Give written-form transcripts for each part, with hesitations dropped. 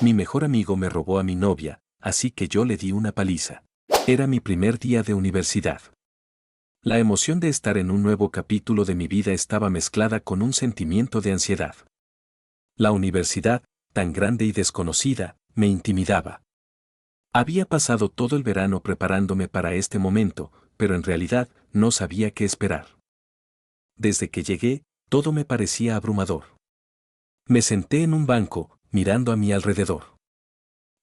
Mi mejor amigo me robó a mi novia, así que yo le di una paliza. Era mi primer día de universidad. La emoción de estar en un nuevo capítulo de mi vida estaba mezclada con un sentimiento de ansiedad. La universidad, tan grande y desconocida, me intimidaba. Había pasado todo el verano preparándome para este momento, pero en realidad no sabía qué esperar. Desde que llegué, todo me parecía abrumador. Me senté en un banco, mirando a mi alrededor.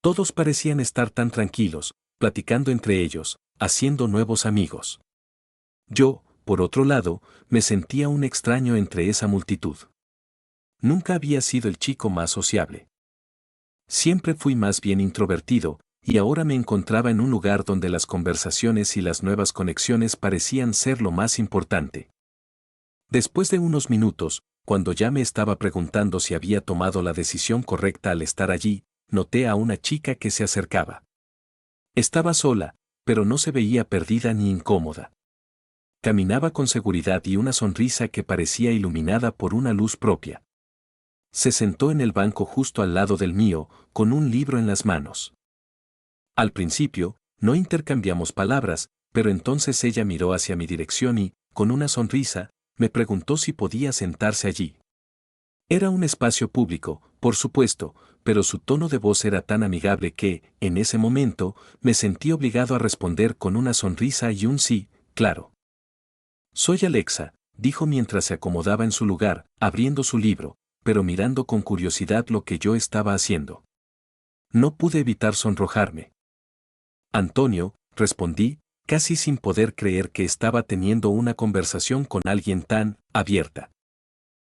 Todos parecían estar tan tranquilos, platicando entre ellos, haciendo nuevos amigos. Yo, por otro lado, me sentía un extraño entre esa multitud. Nunca había sido el chico más sociable. Siempre fui más bien introvertido, y ahora me encontraba en un lugar donde las conversaciones y las nuevas conexiones parecían ser lo más importante. Después de unos minutos, cuando ya me estaba preguntando si había tomado la decisión correcta al estar allí, noté a una chica que se acercaba. Estaba sola, pero no se veía perdida ni incómoda. Caminaba con seguridad y una sonrisa que parecía iluminada por una luz propia. Se sentó en el banco justo al lado del mío, con un libro en las manos. Al principio, no intercambiamos palabras, pero entonces ella miró hacia mi dirección y, con una sonrisa, me preguntó si podía sentarse allí. Era un espacio público, por supuesto, pero su tono de voz era tan amigable que, en ese momento, me sentí obligado a responder con una sonrisa y un sí, claro. Soy Alexa, dijo mientras se acomodaba en su lugar, abriendo su libro, pero mirando con curiosidad lo que yo estaba haciendo. No pude evitar sonrojarme. Antonio, respondí, casi sin poder creer que estaba teniendo una conversación con alguien tan abierta.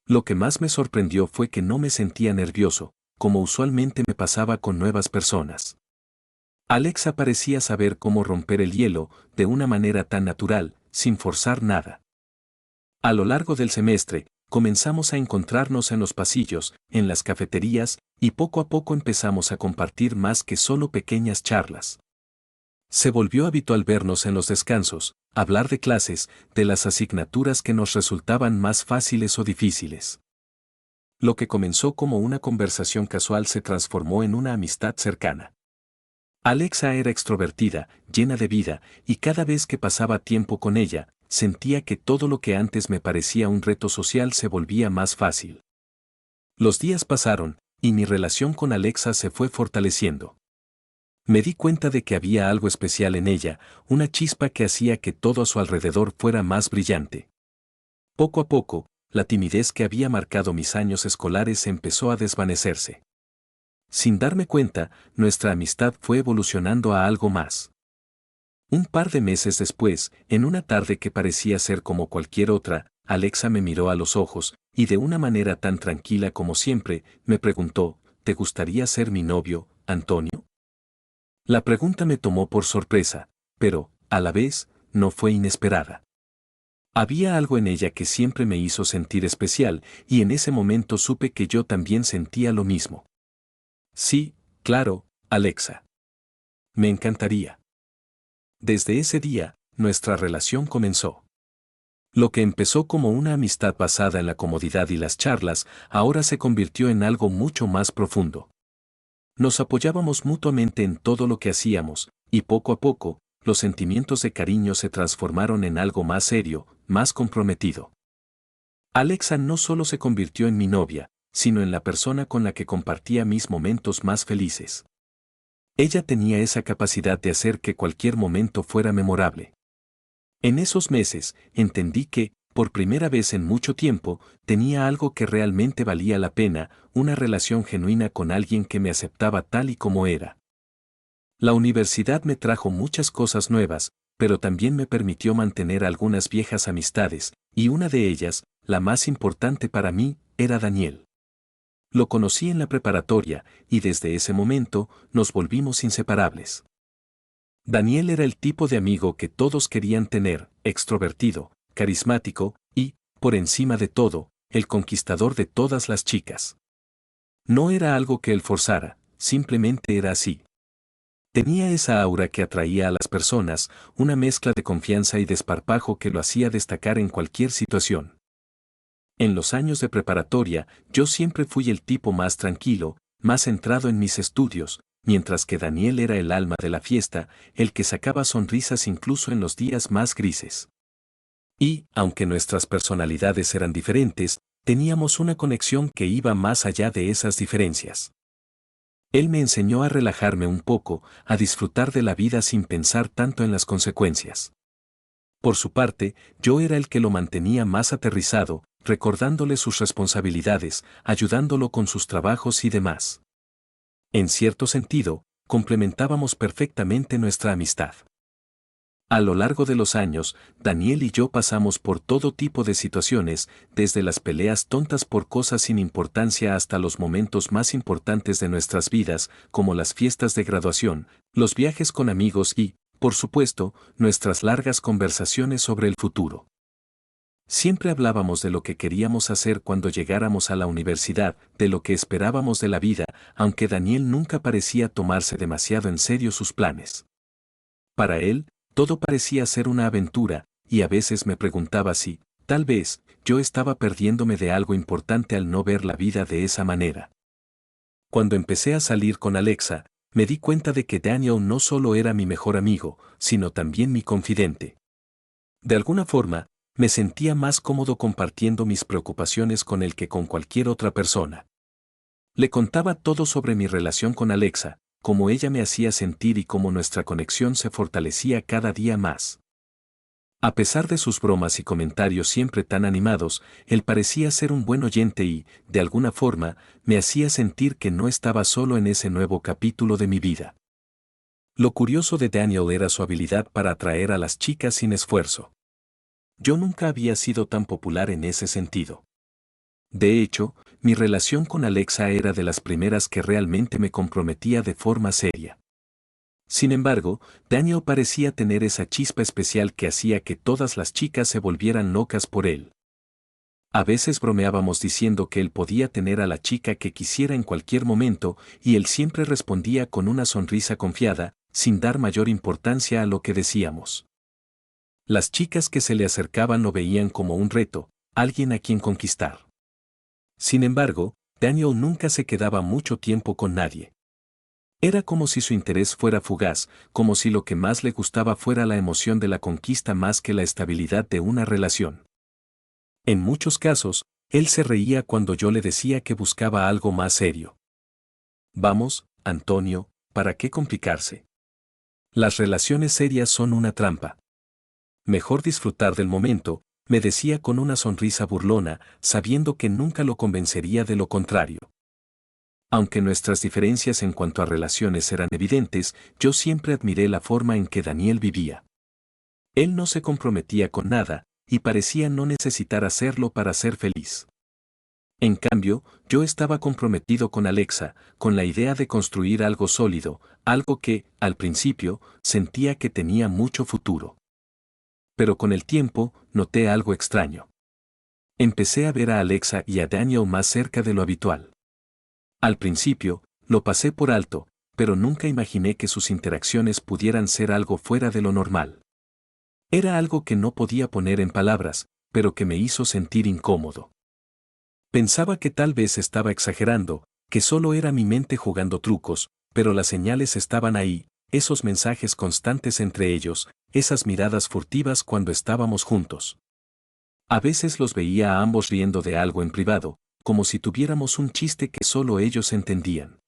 Lo que más me sorprendió fue que no me sentía nervioso, como usualmente me pasaba con nuevas personas. Alexa parecía saber cómo romper el hielo, de una manera tan natural, sin forzar nada. A lo largo del semestre, comenzamos a encontrarnos en los pasillos, en las cafeterías, y poco a poco empezamos a compartir más que solo pequeñas charlas. Se volvió habitual vernos en los descansos, hablar de clases, de las asignaturas que nos resultaban más fáciles o difíciles. Lo que comenzó como una conversación casual se transformó en una amistad cercana. Alexa era extrovertida, llena de vida, y cada vez que pasaba tiempo con ella, sentía que todo lo que antes me parecía un reto social se volvía más fácil. Los días pasaron, y mi relación con Alexa se fue fortaleciendo. Me di cuenta de que había algo especial en ella, una chispa que hacía que todo a su alrededor fuera más brillante. Poco a poco, la timidez que había marcado mis años escolares empezó a desvanecerse. Sin darme cuenta, nuestra amistad fue evolucionando a algo más. Un par de meses después, en una tarde que parecía ser como cualquier otra, Alexa me miró a los ojos, y de una manera tan tranquila como siempre, me preguntó, ¿te gustaría ser mi novio, Antonio? La pregunta me tomó por sorpresa, pero, a la vez, no fue inesperada. Había algo en ella que siempre me hizo sentir especial, y en ese momento supe que yo también sentía lo mismo. Sí, claro, Alexa. Me encantaría. Desde ese día, nuestra relación comenzó. Lo que empezó como una amistad basada en la comodidad y las charlas, ahora se convirtió en algo mucho más profundo. Nos apoyábamos mutuamente en todo lo que hacíamos, y poco a poco, los sentimientos de cariño se transformaron en algo más serio, más comprometido. Alexa no solo se convirtió en mi novia, sino en la persona con la que compartía mis momentos más felices. Ella tenía esa capacidad de hacer que cualquier momento fuera memorable. En esos meses, entendí que, por primera vez en mucho tiempo, tenía algo que realmente valía la pena, una relación genuina con alguien que me aceptaba tal y como era. La universidad me trajo muchas cosas nuevas, pero también me permitió mantener algunas viejas amistades, y una de ellas, la más importante para mí, era Daniel. Lo conocí en la preparatoria, y desde ese momento, nos volvimos inseparables. Daniel era el tipo de amigo que todos querían tener, extrovertido, carismático, y, por encima de todo, el conquistador de todas las chicas. No era algo que él forzara, simplemente era así. Tenía esa aura que atraía a las personas, una mezcla de confianza y desparpajo que lo hacía destacar en cualquier situación. En los años de preparatoria, yo siempre fui el tipo más tranquilo, más centrado en mis estudios, mientras que Daniel era el alma de la fiesta, el que sacaba sonrisas incluso en los días más grises. Y, aunque nuestras personalidades eran diferentes, teníamos una conexión que iba más allá de esas diferencias. Él me enseñó a relajarme un poco, a disfrutar de la vida sin pensar tanto en las consecuencias. Por su parte, yo era el que lo mantenía más aterrizado, recordándole sus responsabilidades, ayudándolo con sus trabajos y demás. En cierto sentido, complementábamos perfectamente nuestra amistad. A lo largo de los años, Daniel y yo pasamos por todo tipo de situaciones, desde las peleas tontas por cosas sin importancia hasta los momentos más importantes de nuestras vidas, como las fiestas de graduación, los viajes con amigos y, por supuesto, nuestras largas conversaciones sobre el futuro. Siempre hablábamos de lo que queríamos hacer cuando llegáramos a la universidad, de lo que esperábamos de la vida, aunque Daniel nunca parecía tomarse demasiado en serio sus planes. Para él, todo parecía ser una aventura, y a veces me preguntaba si, tal vez, yo estaba perdiéndome de algo importante al no ver la vida de esa manera. Cuando empecé a salir con Alexa, me di cuenta de que Daniel no solo era mi mejor amigo, sino también mi confidente. De alguna forma, me sentía más cómodo compartiendo mis preocupaciones con él que con cualquier otra persona. Le contaba todo sobre mi relación con Alexa, cómo ella me hacía sentir y cómo nuestra conexión se fortalecía cada día más. A pesar de sus bromas y comentarios siempre tan animados, él parecía ser un buen oyente y, de alguna forma, me hacía sentir que no estaba solo en ese nuevo capítulo de mi vida. Lo curioso de Daniel era su habilidad para atraer a las chicas sin esfuerzo. Yo nunca había sido tan popular en ese sentido. De hecho, mi relación con Alexa era de las primeras que realmente me comprometía de forma seria. Sin embargo, Daniel parecía tener esa chispa especial que hacía que todas las chicas se volvieran locas por él. A veces bromeábamos diciendo que él podía tener a la chica que quisiera en cualquier momento, y él siempre respondía con una sonrisa confiada, sin dar mayor importancia a lo que decíamos. Las chicas que se le acercaban lo veían como un reto, alguien a quien conquistar. Sin embargo, Daniel nunca se quedaba mucho tiempo con nadie. Era como si su interés fuera fugaz, como si lo que más le gustaba fuera la emoción de la conquista más que la estabilidad de una relación. En muchos casos, él se reía cuando yo le decía que buscaba algo más serio. Vamos, Antonio, ¿para qué complicarse? Las relaciones serias son una trampa. Mejor disfrutar del momento, me decía con una sonrisa burlona, sabiendo que nunca lo convencería de lo contrario. Aunque nuestras diferencias en cuanto a relaciones eran evidentes, yo siempre admiré la forma en que Daniel vivía. Él no se comprometía con nada, y parecía no necesitar hacerlo para ser feliz. En cambio, yo estaba comprometido con Alexa, con la idea de construir algo sólido, algo que, al principio, sentía que tenía mucho futuro. Pero con el tiempo, noté algo extraño. Empecé a ver a Alexa y a Daniel más cerca de lo habitual. Al principio, lo pasé por alto, pero nunca imaginé que sus interacciones pudieran ser algo fuera de lo normal. Era algo que no podía poner en palabras, pero que me hizo sentir incómodo. Pensaba que tal vez estaba exagerando, que solo era mi mente jugando trucos, pero las señales estaban ahí, esos mensajes constantes entre ellos, esas miradas furtivas cuando estábamos juntos. A veces los veía a ambos riendo de algo en privado, como si tuviéramos un chiste que solo ellos entendían.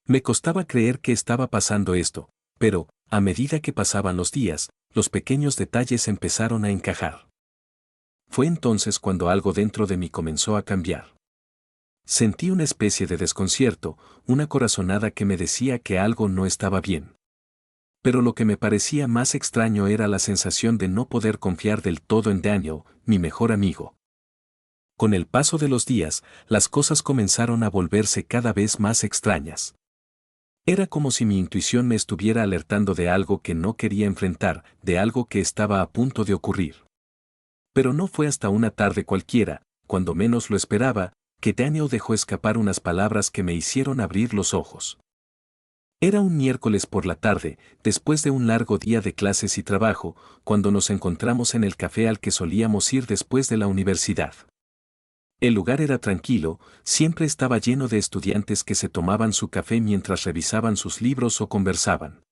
Me costaba creer que estaba pasando esto, pero, a medida que pasaban los días, los pequeños detalles empezaron a encajar. Fue entonces cuando algo dentro de mí comenzó a cambiar. Sentí una especie de desconcierto, una corazonada que me decía que algo no estaba bien. Pero lo que me parecía más extraño era la sensación de no poder confiar del todo en Daniel, mi mejor amigo. Con el paso de los días, las cosas comenzaron a volverse cada vez más extrañas. Era como si mi intuición me estuviera alertando de algo que no quería enfrentar, de algo que estaba a punto de ocurrir. Pero no fue hasta una tarde cualquiera, cuando menos lo esperaba, que Daniel dejó escapar unas palabras que me hicieron abrir los ojos. Era un miércoles por la tarde, después de un largo día de clases y trabajo, cuando nos encontramos en el café al que solíamos ir después de la universidad. El lugar era tranquilo, siempre estaba lleno de estudiantes que se tomaban su café mientras revisaban sus libros o conversaban.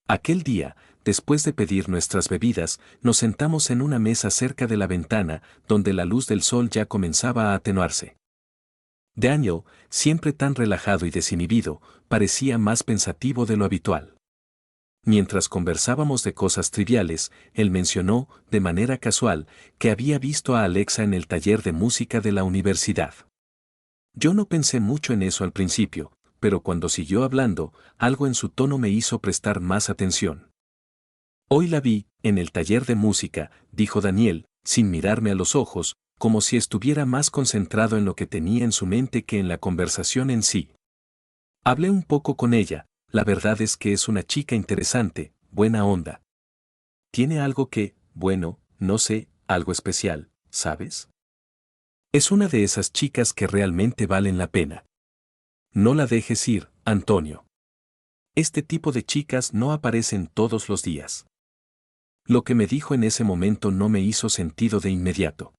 Aquel día, después de pedir nuestras bebidas, nos sentamos en una mesa cerca de la ventana, donde la luz del sol ya comenzaba a atenuarse. Daniel, siempre tan relajado y desinhibido, parecía más pensativo de lo habitual. Mientras conversábamos de cosas triviales, él mencionó, de manera casual, que había visto a Alexa en el taller de música de la universidad. Yo no pensé mucho en eso al principio, pero cuando siguió hablando, algo en su tono me hizo prestar más atención. Hoy la vi, en el taller de música, dijo Daniel, sin mirarme a los ojos, como si estuviera más concentrado en lo que tenía en su mente que en la conversación en sí. Hablé un poco con ella, la verdad es que es una chica interesante, buena onda. Tiene algo que, bueno, no sé, algo especial, ¿sabes? Es una de esas chicas que realmente valen la pena. No la dejes ir, Antonio. Este tipo de chicas no aparecen todos los días. Lo que me dijo en ese momento no me hizo sentido de inmediato.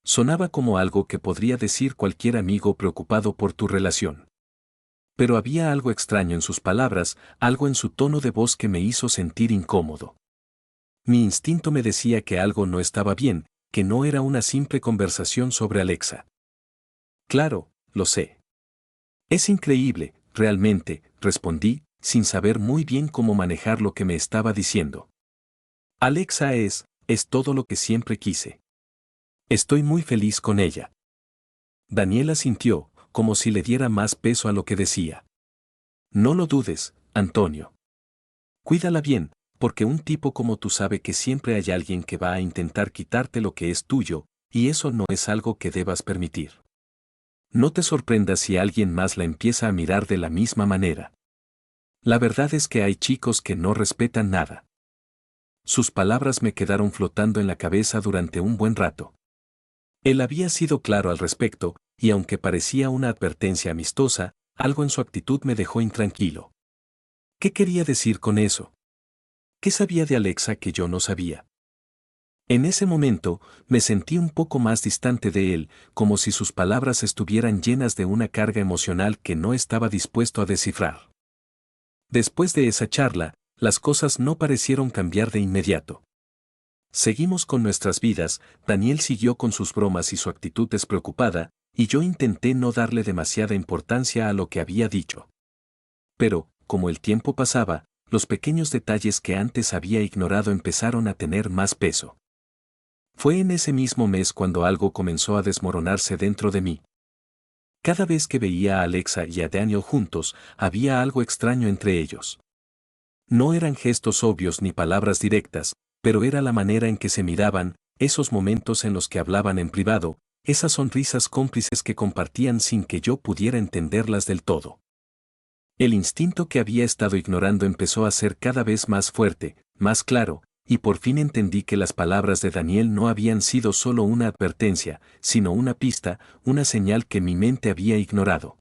Sonaba como algo que podría decir cualquier amigo preocupado por tu relación. Pero había algo extraño en sus palabras, algo en su tono de voz que me hizo sentir incómodo. Mi instinto me decía que algo no estaba bien, que no era una simple conversación sobre Alexa. Claro, lo sé. Es increíble, realmente, respondí, sin saber muy bien cómo manejar lo que me estaba diciendo. Alexa es todo lo que siempre quise. Estoy muy feliz con ella. Daniela sintió, como si le diera más peso a lo que decía. No lo dudes, Antonio. Cuídala bien, porque un tipo como tú sabe que siempre hay alguien que va a intentar quitarte lo que es tuyo, y eso no es algo que debas permitir. No te sorprendas si alguien más la empieza a mirar de la misma manera. La verdad es que hay chicos que no respetan nada. Sus palabras me quedaron flotando en la cabeza durante un buen rato. Él había sido claro al respecto, y aunque parecía una advertencia amistosa, algo en su actitud me dejó intranquilo. ¿Qué quería decir con eso? ¿Qué sabía de Alexa que yo no sabía? En ese momento, me sentí un poco más distante de él, como si sus palabras estuvieran llenas de una carga emocional que no estaba dispuesto a descifrar. Después de esa charla, las cosas no parecieron cambiar de inmediato. Seguimos con nuestras vidas, Daniel siguió con sus bromas y su actitud despreocupada, y yo intenté no darle demasiada importancia a lo que había dicho. Pero, como el tiempo pasaba, los pequeños detalles que antes había ignorado empezaron a tener más peso. Fue en ese mismo mes cuando algo comenzó a desmoronarse dentro de mí. Cada vez que veía a Alexa y a Daniel juntos, había algo extraño entre ellos. No eran gestos obvios ni palabras directas, pero era la manera en que se miraban, esos momentos en los que hablaban en privado, esas sonrisas cómplices que compartían sin que yo pudiera entenderlas del todo. El instinto que había estado ignorando empezó a ser cada vez más fuerte, más claro, y por fin entendí que las palabras de Daniel no habían sido solo una advertencia, sino una pista, una señal que mi mente había ignorado.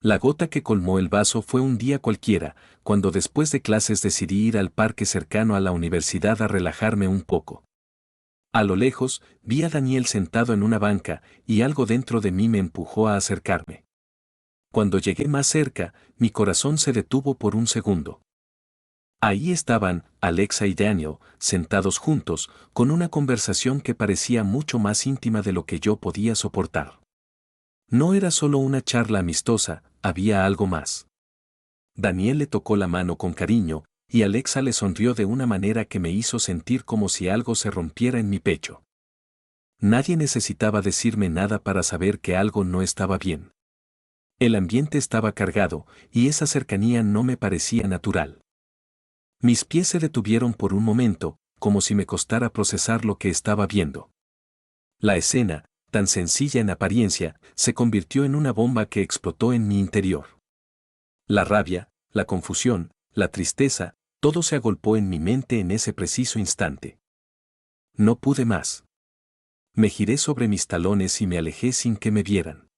La gota que colmó el vaso fue un día cualquiera, cuando después de clases decidí ir al parque cercano a la universidad a relajarme un poco. A lo lejos, vi a Daniel sentado en una banca, y algo dentro de mí me empujó a acercarme. Cuando llegué más cerca, mi corazón se detuvo por un segundo. Ahí estaban, Alexa y Daniel, sentados juntos, con una conversación que parecía mucho más íntima de lo que yo podía soportar. No era solo una charla amistosa, había algo más. Daniel le tocó la mano con cariño, y Alexa le sonrió de una manera que me hizo sentir como si algo se rompiera en mi pecho. Nadie necesitaba decirme nada para saber que algo no estaba bien. El ambiente estaba cargado, y esa cercanía no me parecía natural. Mis pies se detuvieron por un momento, como si me costara procesar lo que estaba viendo. La escena, tan sencilla en apariencia, se convirtió en una bomba que explotó en mi interior. La rabia, la confusión, la tristeza, todo se agolpó en mi mente en ese preciso instante. No pude más. Me giré sobre mis talones y me alejé sin que me vieran.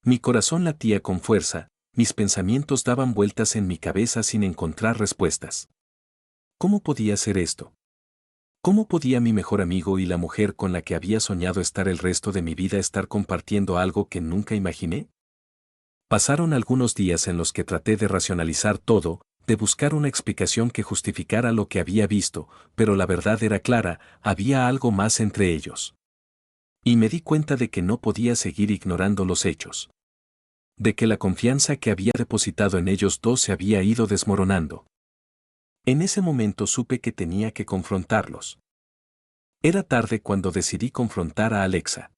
Mi corazón latía con fuerza, mis pensamientos daban vueltas en mi cabeza sin encontrar respuestas. ¿Cómo podía ser esto? ¿Cómo podía mi mejor amigo y la mujer con la que había soñado estar el resto de mi vida estar compartiendo algo que nunca imaginé? Pasaron algunos días en los que traté de racionalizar todo, de buscar una explicación que justificara lo que había visto, pero la verdad era clara, había algo más entre ellos. Y me di cuenta de que no podía seguir ignorando los hechos. De que la confianza que había depositado en ellos dos se había ido desmoronando. En ese momento supe que tenía que confrontarlos. Era tarde cuando decidí confrontar a Alexa.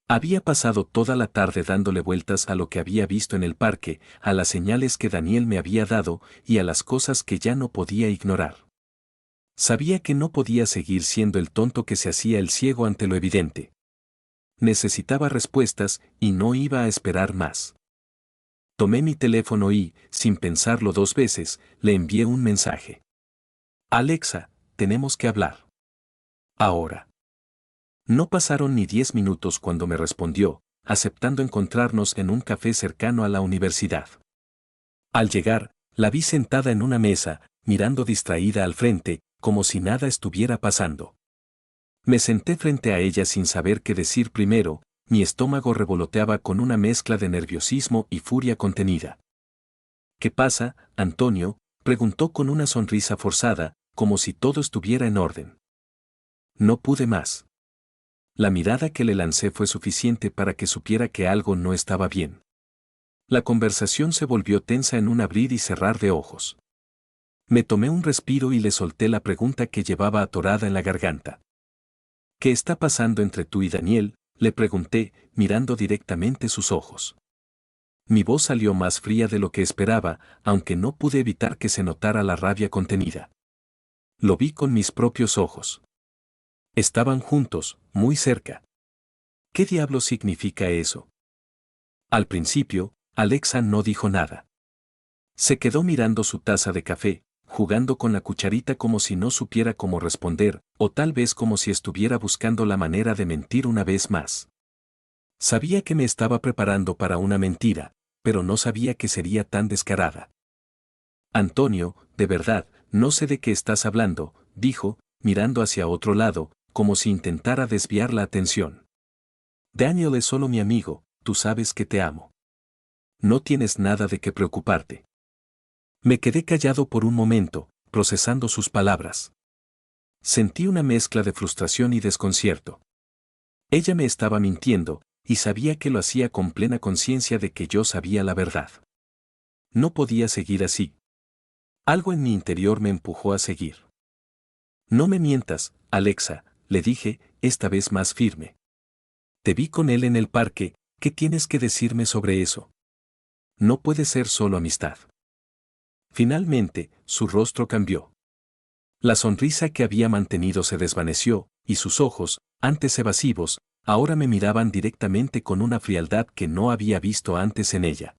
Había pasado toda la tarde dándole vueltas a lo que había visto en el parque, a las señales que Daniel me había dado y a las cosas que ya no podía ignorar. Sabía que no podía seguir siendo el tonto que se hacía el ciego ante lo evidente. Necesitaba respuestas y no iba a esperar más. Tomé mi teléfono y, sin pensarlo dos veces, le envié un mensaje. Alexa, tenemos que hablar. Ahora. No pasaron ni 10 minutos cuando me respondió, aceptando encontrarnos en un café cercano a la universidad. Al llegar, la vi sentada en una mesa, mirando distraída al frente, como si nada estuviera pasando. Me senté frente a ella sin saber qué decir primero, mi estómago revoloteaba con una mezcla de nerviosismo y furia contenida. ¿Qué pasa, Antonio?, preguntó con una sonrisa forzada, como si todo estuviera en orden. No pude más. La mirada que le lancé fue suficiente para que supiera que algo no estaba bien. La conversación se volvió tensa en un abrir y cerrar de ojos. Me tomé un respiro y le solté la pregunta que llevaba atorada en la garganta. ¿Qué está pasando entre tú y Daniel?, le pregunté, mirando directamente sus ojos. Mi voz salió más fría de lo que esperaba, aunque no pude evitar que se notara la rabia contenida. Lo vi con mis propios ojos. Estaban juntos, muy cerca. ¿Qué diablos significa eso? Al principio, Alexa no dijo nada. Se quedó mirando su taza de café, jugando con la cucharita como si no supiera cómo responder, o tal vez como si estuviera buscando la manera de mentir una vez más. Sabía que me estaba preparando para una mentira, pero no sabía que sería tan descarada. Antonio, de verdad, no sé de qué estás hablando, dijo, mirando hacia otro lado, como si intentara desviar la atención. Daniel es solo mi amigo, tú sabes que te amo. No tienes nada de qué preocuparte. Me quedé callado por un momento, procesando sus palabras. Sentí una mezcla de frustración y desconcierto. Ella me estaba mintiendo, y sabía que lo hacía con plena conciencia de que yo sabía la verdad. No podía seguir así. Algo en mi interior me empujó a seguir. No me mientas, Alexa, le dije, esta vez más firme. Te vi con él en el parque, ¿qué tienes que decirme sobre eso? No puede ser solo amistad. Finalmente, su rostro cambió. La sonrisa que había mantenido se desvaneció, y sus ojos, antes evasivos, ahora me miraban directamente con una frialdad que no había visto antes en ella.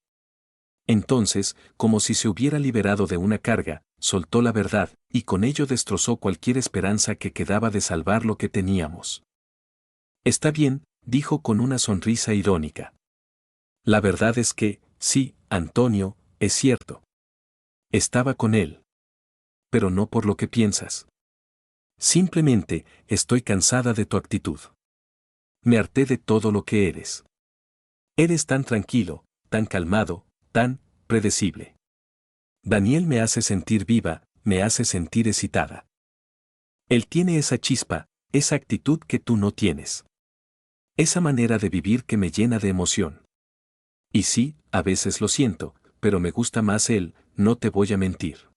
Entonces, como si se hubiera liberado de una carga, soltó la verdad, y con ello destrozó cualquier esperanza que quedaba de salvar lo que teníamos. Está bien, dijo con una sonrisa irónica. La verdad es que, sí, Antonio, es cierto. Estaba con él. Pero no por lo que piensas. Simplemente, estoy cansada de tu actitud. Me harté de todo lo que eres. Eres tan tranquilo, tan calmado, tan predecible. Daniel me hace sentir viva, me hace sentir excitada. Él tiene esa chispa, esa actitud que tú no tienes. Esa manera de vivir que me llena de emoción. Y sí, a veces lo siento, pero me gusta más él, no te voy a mentir.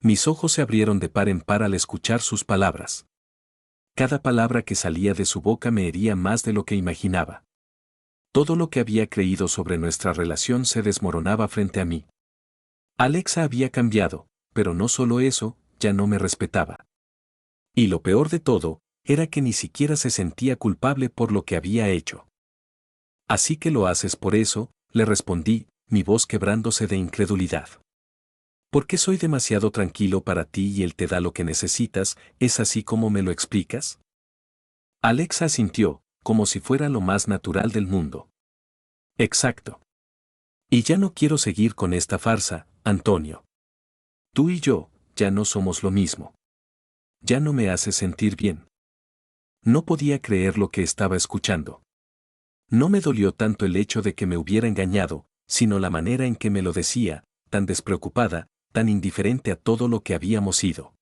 Mis ojos se abrieron de par en par al escuchar sus palabras. Cada palabra que salía de su boca me hería más de lo que imaginaba. Todo lo que había creído sobre nuestra relación se desmoronaba frente a mí. Alexa había cambiado, pero no solo eso, ya no me respetaba. Y lo peor de todo, era que ni siquiera se sentía culpable por lo que había hecho. Así que lo haces por eso, le respondí, mi voz quebrándose de incredulidad. ¿Por qué soy demasiado tranquilo para ti y él te da lo que necesitas? ¿Es así como me lo explicas? Alexa asintió, como si fuera lo más natural del mundo. Exacto. Y ya no quiero seguir con esta farsa, Antonio. Tú y yo, ya no somos lo mismo. Ya no me hace sentir bien. No podía creer lo que estaba escuchando. No me dolió tanto el hecho de que me hubiera engañado, sino la manera en que me lo decía, tan despreocupada, tan indiferente a todo lo que habíamos sido.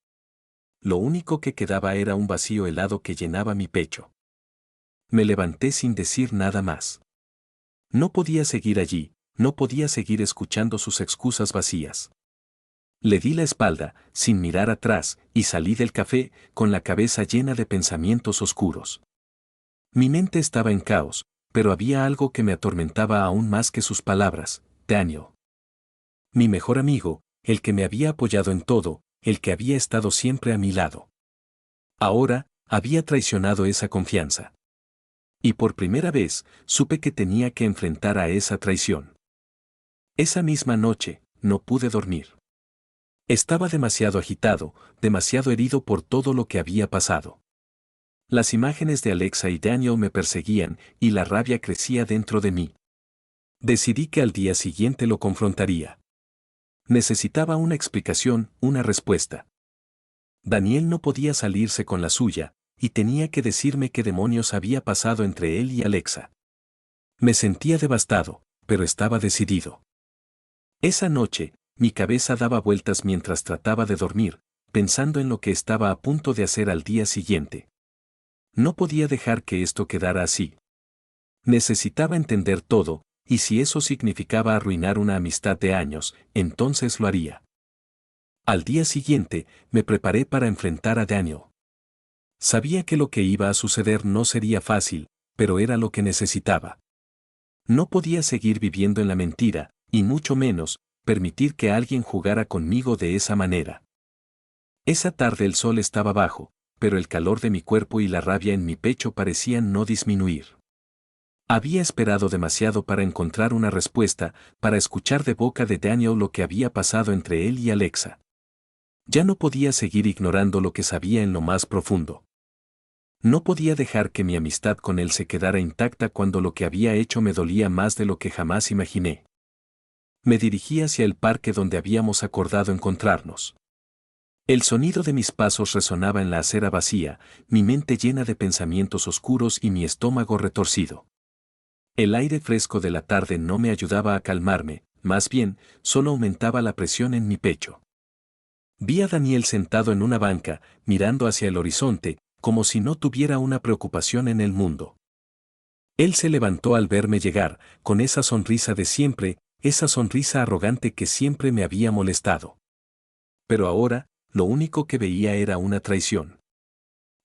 Lo único que quedaba era un vacío helado que llenaba mi pecho. Me levanté sin decir nada más. No podía seguir allí, no podía seguir escuchando sus excusas vacías. Le di la espalda, sin mirar atrás, y salí del café, con la cabeza llena de pensamientos oscuros. Mi mente estaba en caos, pero había algo que me atormentaba aún más que sus palabras: Daniel. Mi mejor amigo, el que me había apoyado en todo, el que había estado siempre a mi lado. Ahora, había traicionado esa confianza. Y por primera vez, supe que tenía que enfrentar a esa traición. Esa misma noche, no pude dormir. Estaba demasiado agitado, demasiado herido por todo lo que había pasado. Las imágenes de Alexa y Daniel me perseguían, y la rabia crecía dentro de mí. Decidí que al día siguiente lo confrontaría. Necesitaba una explicación, una respuesta. Daniel no podía salirse con la suya, y tenía que decirme qué demonios había pasado entre él y Alexa. Me sentía devastado, pero estaba decidido. Esa noche, mi cabeza daba vueltas mientras trataba de dormir, pensando en lo que estaba a punto de hacer al día siguiente. No podía dejar que esto quedara así. Necesitaba entender todo, y si eso significaba arruinar una amistad de años, entonces lo haría. Al día siguiente, me preparé para enfrentar a Daniel. Sabía que lo que iba a suceder no sería fácil, pero era lo que necesitaba. No podía seguir viviendo en la mentira, y mucho menos, permitir que alguien jugara conmigo de esa manera. Esa tarde el sol estaba bajo, pero el calor de mi cuerpo y la rabia en mi pecho parecían no disminuir. Había esperado demasiado para encontrar una respuesta, para escuchar de boca de Daniel lo que había pasado entre él y Alexa. Ya no podía seguir ignorando lo que sabía en lo más profundo. No podía dejar que mi amistad con él se quedara intacta cuando lo que había hecho me dolía más de lo que jamás imaginé. Me dirigí hacia el parque donde habíamos acordado encontrarnos. El sonido de mis pasos resonaba en la acera vacía, mi mente llena de pensamientos oscuros y mi estómago retorcido. El aire fresco de la tarde no me ayudaba a calmarme, más bien, solo aumentaba la presión en mi pecho. Vi a Daniel sentado en una banca, mirando hacia el horizonte, como si no tuviera una preocupación en el mundo. Él se levantó al verme llegar, con esa sonrisa de siempre, esa sonrisa arrogante que siempre me había molestado. Pero ahora, lo único que veía era una traición.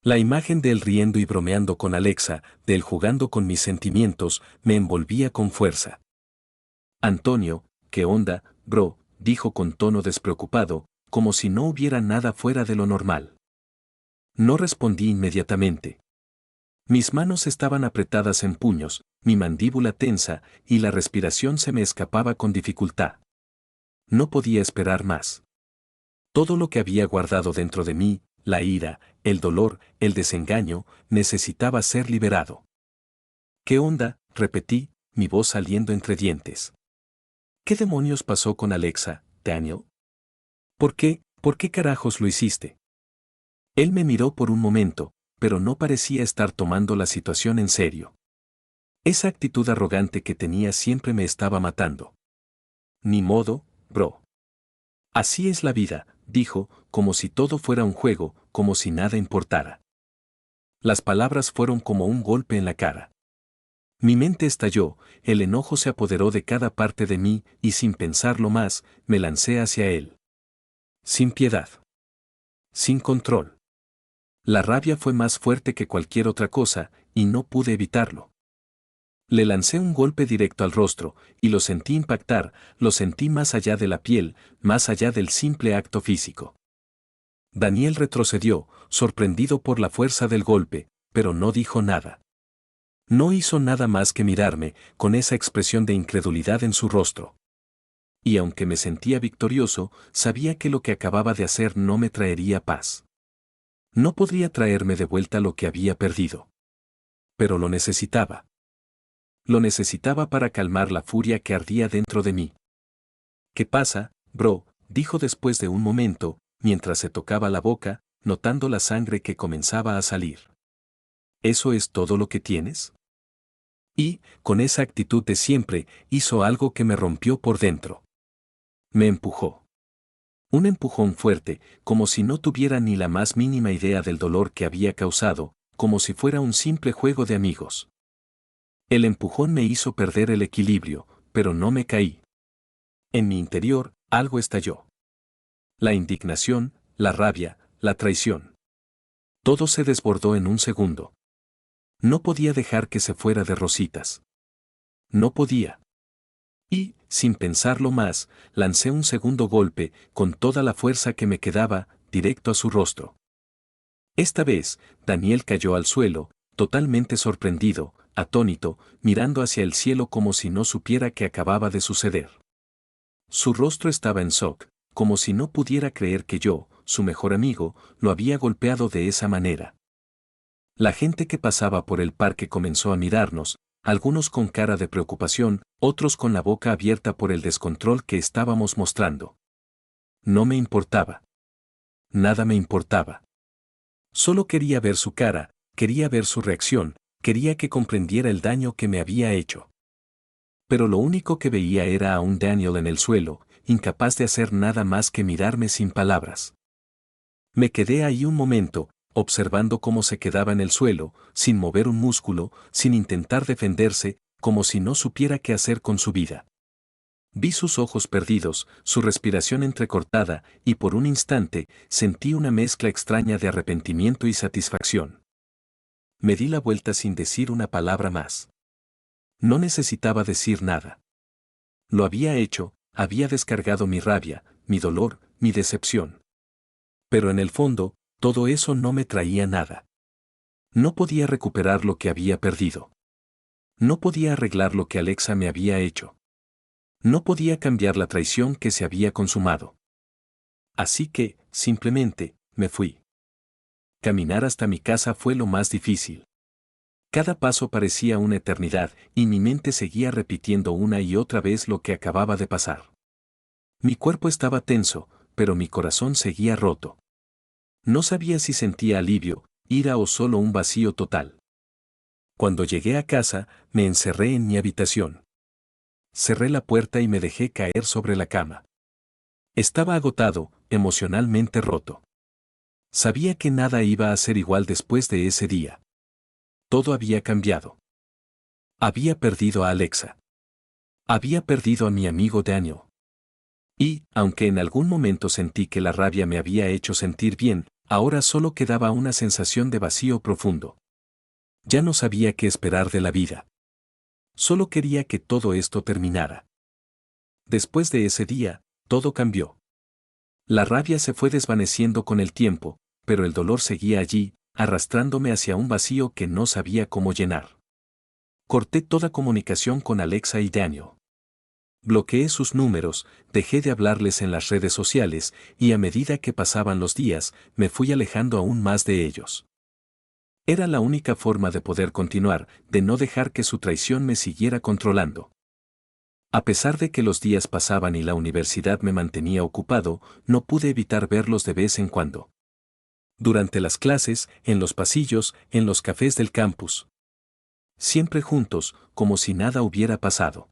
La imagen de él riendo y bromeando con Alexa, de él jugando con mis sentimientos, me envolvía con fuerza. Antonio, ¿qué onda, bro?, dijo con tono despreocupado, como si no hubiera nada fuera de lo normal. No respondí inmediatamente. Mis manos estaban apretadas en puños, mi mandíbula tensa, y la respiración se me escapaba con dificultad. No podía esperar más. Todo lo que había guardado dentro de mí, la ira, el dolor, el desengaño, necesitaba ser liberado. ¿Qué onda?, repetí, mi voz saliendo entre dientes. ¿Qué demonios pasó con Alexa, Daniel? ¿Por qué carajos lo hiciste? Él me miró por un momento, pero no parecía estar tomando la situación en serio. Esa actitud arrogante que tenía siempre me estaba matando. Ni modo, bro. Así es la vida, dijo, como si todo fuera un juego, como si nada importara. Las palabras fueron como un golpe en la cara. Mi mente estalló, el enojo se apoderó de cada parte de mí, y sin pensarlo más, me lancé hacia él. Sin piedad. Sin control. La rabia fue más fuerte que cualquier otra cosa, y no pude evitarlo. Le lancé un golpe directo al rostro, y lo sentí impactar, lo sentí más allá de la piel, más allá del simple acto físico. Daniel retrocedió, sorprendido por la fuerza del golpe, pero no dijo nada. No hizo nada más que mirarme, con esa expresión de incredulidad en su rostro. Y aunque me sentía victorioso, sabía que lo que acababa de hacer no me traería paz. No podría traerme de vuelta lo que había perdido. Pero lo necesitaba. Lo necesitaba para calmar la furia que ardía dentro de mí. ¿Qué pasa, bro?, dijo después de un momento, mientras se tocaba la boca, notando la sangre que comenzaba a salir. ¿Eso es todo lo que tienes? Y, con esa actitud de siempre, hizo algo que me rompió por dentro. Me empujó. Un empujón fuerte, como si no tuviera ni la más mínima idea del dolor que había causado, como si fuera un simple juego de amigos. El empujón me hizo perder el equilibrio, pero no me caí. En mi interior, algo estalló. La indignación, la rabia, la traición. Todo se desbordó en un segundo. No podía dejar que se fuera de rositas. No podía. Y, sin pensarlo más, lancé un segundo golpe, con toda la fuerza que me quedaba, directo a su rostro. Esta vez, Daniel cayó al suelo, totalmente sorprendido, atónito, mirando hacia el cielo como si no supiera qué acababa de suceder. Su rostro estaba en shock, como si no pudiera creer que yo, su mejor amigo, lo había golpeado de esa manera. La gente que pasaba por el parque comenzó a mirarnos, algunos con cara de preocupación, otros con la boca abierta por el descontrol que estábamos mostrando. No me importaba. Nada me importaba. Solo quería ver su cara, quería ver su reacción, quería que comprendiera el daño que me había hecho. Pero lo único que veía era a un Daniel en el suelo, incapaz de hacer nada más que mirarme sin palabras. Me quedé ahí un momento, observando cómo se quedaba en el suelo, sin mover un músculo, sin intentar defenderse, como si no supiera qué hacer con su vida. Vi sus ojos perdidos, su respiración entrecortada, y por un instante sentí una mezcla extraña de arrepentimiento y satisfacción. Me di la vuelta sin decir una palabra más. No necesitaba decir nada. Lo había hecho, había descargado mi rabia, mi dolor, mi decepción. Pero en el fondo, todo eso no me traía nada. No podía recuperar lo que había perdido. No podía arreglar lo que Alexa me había hecho. No podía cambiar la traición que se había consumado. Así que, simplemente, me fui. Caminar hasta mi casa fue lo más difícil. Cada paso parecía una eternidad, y mi mente seguía repitiendo una y otra vez lo que acababa de pasar. Mi cuerpo estaba tenso, pero mi corazón seguía roto. No sabía si sentía alivio, ira o solo un vacío total. Cuando llegué a casa, me encerré en mi habitación. Cerré la puerta y me dejé caer sobre la cama. Estaba agotado, emocionalmente roto. Sabía que nada iba a ser igual después de ese día. Todo había cambiado. Había perdido a Alexa. Había perdido a mi amigo Daniel. Y, aunque en algún momento sentí que la rabia me había hecho sentir bien, ahora solo quedaba una sensación de vacío profundo. Ya no sabía qué esperar de la vida. Solo quería que todo esto terminara. Después de ese día, todo cambió. La rabia se fue desvaneciendo con el tiempo, pero el dolor seguía allí, arrastrándome hacia un vacío que no sabía cómo llenar. Corté toda comunicación con Alexa y Daniel. Bloqueé sus números, dejé de hablarles en las redes sociales, y a medida que pasaban los días, me fui alejando aún más de ellos. Era la única forma de poder continuar, de no dejar que su traición me siguiera controlando. A pesar de que los días pasaban y la universidad me mantenía ocupado, no pude evitar verlos de vez en cuando. Durante las clases, en los pasillos, en los cafés del campus. Siempre juntos, como si nada hubiera pasado.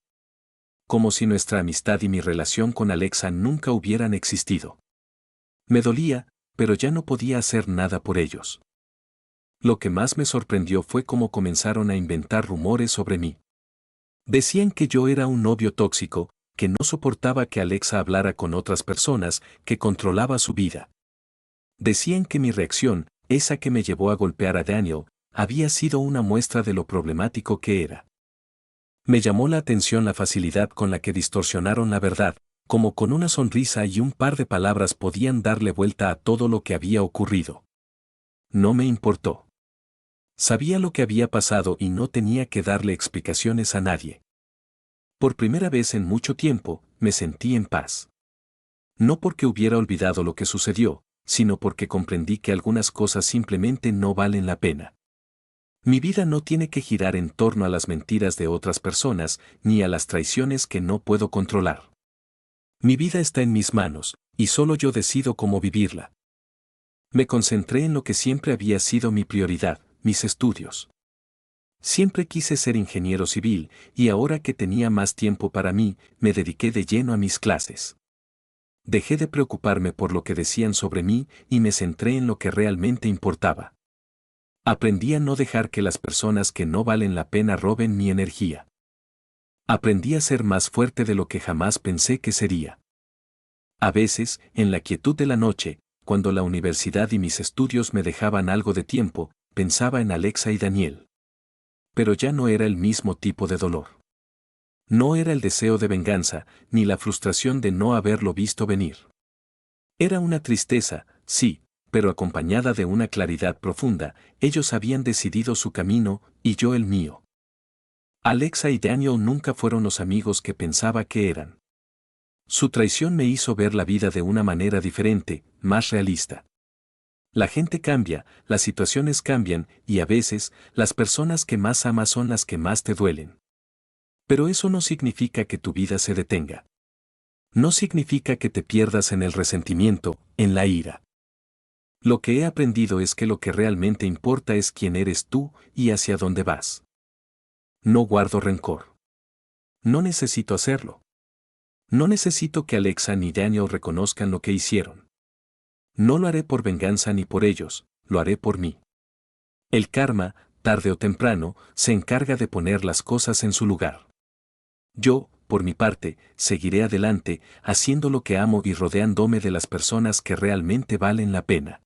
Como si nuestra amistad y mi relación con Alexa nunca hubieran existido. Me dolía, pero ya no podía hacer nada por ellos. Lo que más me sorprendió fue cómo comenzaron a inventar rumores sobre mí. Decían que yo era un novio tóxico, que no soportaba que Alexa hablara con otras personas, que controlaba su vida. Decían que mi reacción, esa que me llevó a golpear a Daniel, había sido una muestra de lo problemático que era. Me llamó la atención la facilidad con la que distorsionaron la verdad, como con una sonrisa y un par de palabras podían darle vuelta a todo lo que había ocurrido. No me importó. Sabía lo que había pasado y no tenía que darle explicaciones a nadie. Por primera vez en mucho tiempo, me sentí en paz. No porque hubiera olvidado lo que sucedió, sino porque comprendí que algunas cosas simplemente no valen la pena. Mi vida no tiene que girar en torno a las mentiras de otras personas, ni a las traiciones que no puedo controlar. Mi vida está en mis manos, y solo yo decido cómo vivirla. Me concentré en lo que siempre había sido mi prioridad, mis estudios. Siempre quise ser ingeniero civil, y ahora que tenía más tiempo para mí, me dediqué de lleno a mis clases. Dejé de preocuparme por lo que decían sobre mí y me centré en lo que realmente importaba. Aprendí a no dejar que las personas que no valen la pena roben mi energía. Aprendí a ser más fuerte de lo que jamás pensé que sería. A veces, en la quietud de la noche, cuando la universidad y mis estudios me dejaban algo de tiempo, pensaba en Alexa y Daniel. Pero ya no era el mismo tipo de dolor. No era el deseo de venganza, ni la frustración de no haberlo visto venir. Era una tristeza, sí, pero acompañada de una claridad profunda. Ellos habían decidido su camino, y yo el mío. Alexa y Daniel nunca fueron los amigos que pensaba que eran. Su traición me hizo ver la vida de una manera diferente, más realista. La gente cambia, las situaciones cambian, y a veces, las personas que más amas son las que más te duelen. Pero eso no significa que tu vida se detenga. No significa que te pierdas en el resentimiento, en la ira. Lo que he aprendido es que lo que realmente importa es quién eres tú y hacia dónde vas. No guardo rencor. No necesito hacerlo. No necesito que Alexa ni Daniel reconozcan lo que hicieron. No lo haré por venganza ni por ellos, lo haré por mí. El karma, tarde o temprano, se encarga de poner las cosas en su lugar. Yo, por mi parte, seguiré adelante, haciendo lo que amo y rodeándome de las personas que realmente valen la pena.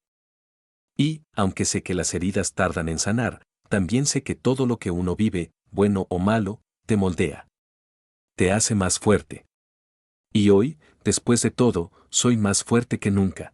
Y, aunque sé que las heridas tardan en sanar, también sé que todo lo que uno vive, bueno o malo, te moldea. Te hace más fuerte. Y hoy, después de todo, soy más fuerte que nunca.